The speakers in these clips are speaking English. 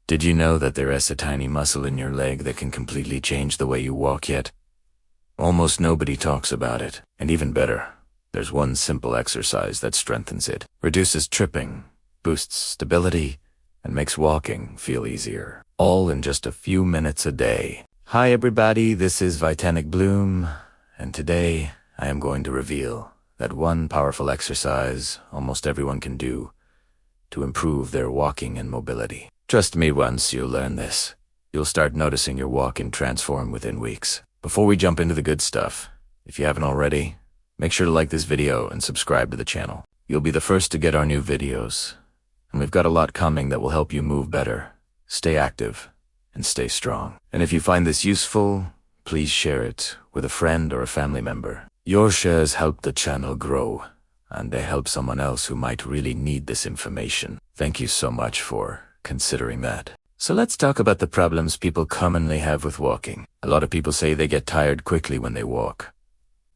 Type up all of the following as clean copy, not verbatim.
Did you know that there is a tiny muscle in your leg that can completely change the way you walk yet? Almost nobody talks about it. And even better, there's one simple exercise that strengthens it, reduces tripping, boosts stability, and makes walking feel easier. All in just a few minutes a day. Hi everybody, this is Vitanic Bloom, and today I am going to reveal that one powerful exercise almost everyone can do to improve their walking and mobility. Trust me, once you learn this, you'll start noticing your walking transform within weeks. Before we jump into the good stuff, if you haven't already, make sure to like this video and subscribe to the channel. You'll be the first to get our new videos, and we've got a lot coming that will help you move better, stay active, and stay strong. And if you find this useful, please share it with a friend or a family member. Your shares help the channel grow, and they help someone else who might really need this information. Thank you so much for considering that. So let's talk about the problems people commonly have with walking. A lot of people say they get tired quickly when they walk.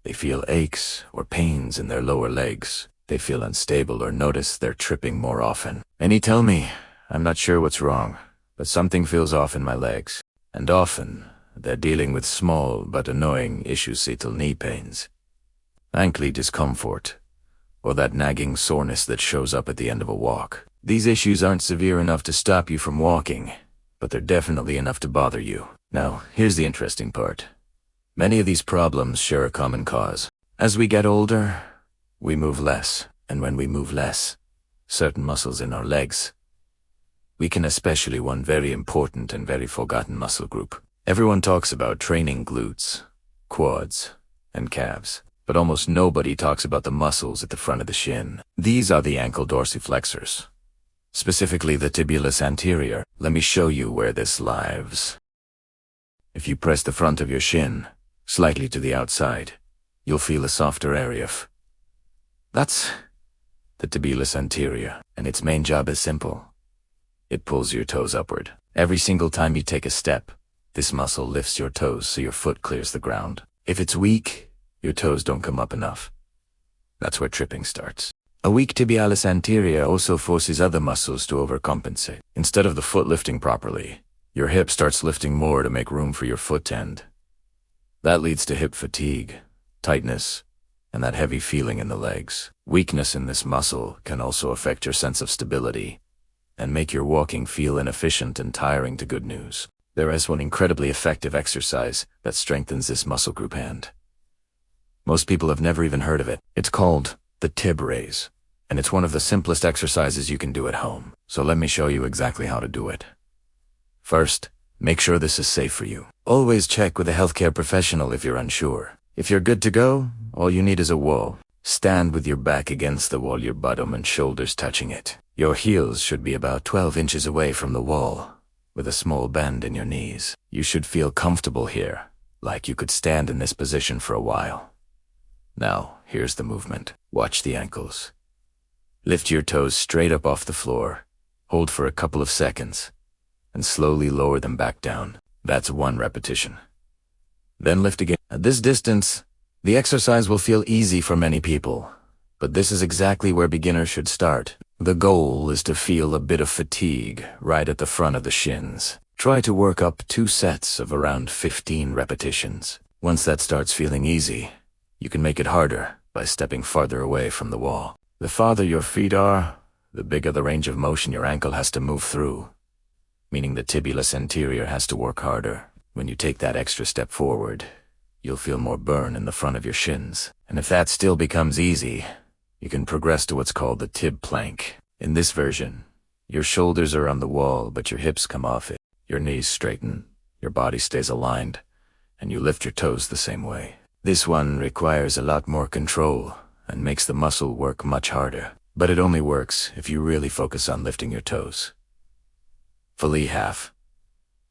They feel aches or pains in their lower legs. They feel unstable or notice they're tripping more often. Many tell me, I'm not sure what's wrong, but something feels off in my legs. And often, they're dealing with small but annoying issues, subtle knee pains, ankle discomfort, or that nagging soreness that shows up at the end of a walk. These issues aren't severe enough to stop you from walking, but they're definitely enough to bother you. Now, here's the interesting part. Many of these problems share a common cause. As we get older, we move less, and when we move less, certain muscles in our legs weaken, especially one very important and very forgotten muscle group. Everyone talks about training glutes, quads, and calves, but almost nobody talks about the muscles at the front of the shin. These are the ankle dorsiflexors, specifically the tibialis anterior. Let me show you where this lives. If you press the front of your shin slightly to the outside, you'll feel a softer area. That's the tibialis anterior, and its main job is simple. It pulls your toes upward. Every single time you take a step, this muscle lifts your toes so your foot clears the ground. If it's weak, your toes don't come up enough. That's where tripping starts. A weak tibialis anterior also forces other muscles to overcompensate. Instead of the foot lifting properly, your hip starts lifting more to make room for your foot end. That leads to hip fatigue, tightness, and that heavy feeling in the legs. Weakness in this muscle can also affect your sense of stability and make your walking feel inefficient and tiring. To good news, there is one incredibly effective exercise that strengthens this muscle group, and most people have never even heard of it. It's called the tib raise, and it's one of the simplest exercises you can do at home. So let me show you exactly how to do it. First, make sure this is safe for you. Always check with a healthcare professional if you're unsure. If you're good to go, all you need is a wall. Stand with your back against the wall, your bottom and shoulders touching it. Your heels should be about 12 inches away from the wall, with a small bend in your knees. You should feel comfortable here, like you could stand in this position for a while. Now, here's the movement. Watch the ankles. Lift your toes straight up off the floor, hold for a couple of seconds, and slowly lower them back down. That's one repetition. Then lift again. At this distance, the exercise will feel easy for many people, but this is exactly where beginners should start. The goal is to feel a bit of fatigue right at the front of the shins. Try to work up 2 sets of around 15 repetitions. Once that starts feeling easy, you can make it harder by stepping farther away from the wall. The farther your feet are, the bigger the range of motion your ankle has to move through, meaning the tibialis anterior has to work harder. When you take that extra step forward, you'll feel more burn in the front of your shins. And if that still becomes easy, you can progress to what's called the tib plank. In this version, your shoulders are on the wall, but your hips come off it. Your knees straighten, your body stays aligned, and you lift your toes the same way. This one requires a lot more control and makes the muscle work much harder, but it only works if you really focus on lifting your toes. Fully half.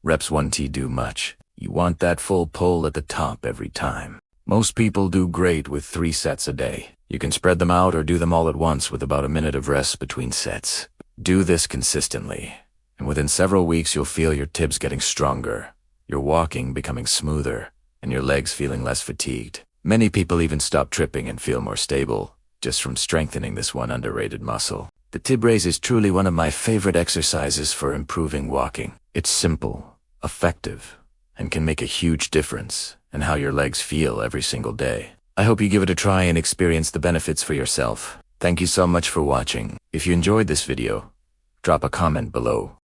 Reps 1T do much. You want that full pull at the top every time. Most people do great with 3 sets a day. You can spread them out or do them all at once with about a minute of rest between sets. Do this consistently, and within several weeks you'll feel your tibs getting stronger, your walking becoming smoother, and your legs feeling less fatigued. Many people even stop tripping and feel more stable just from strengthening this one underrated muscle. The tib raise is truly one of my favorite exercises for improving walking. It's simple, effective, and can make a huge difference in how your legs feel every single day. I hope you give it a try and experience the benefits for yourself. Thank you so much for watching. If you enjoyed this video, drop a comment below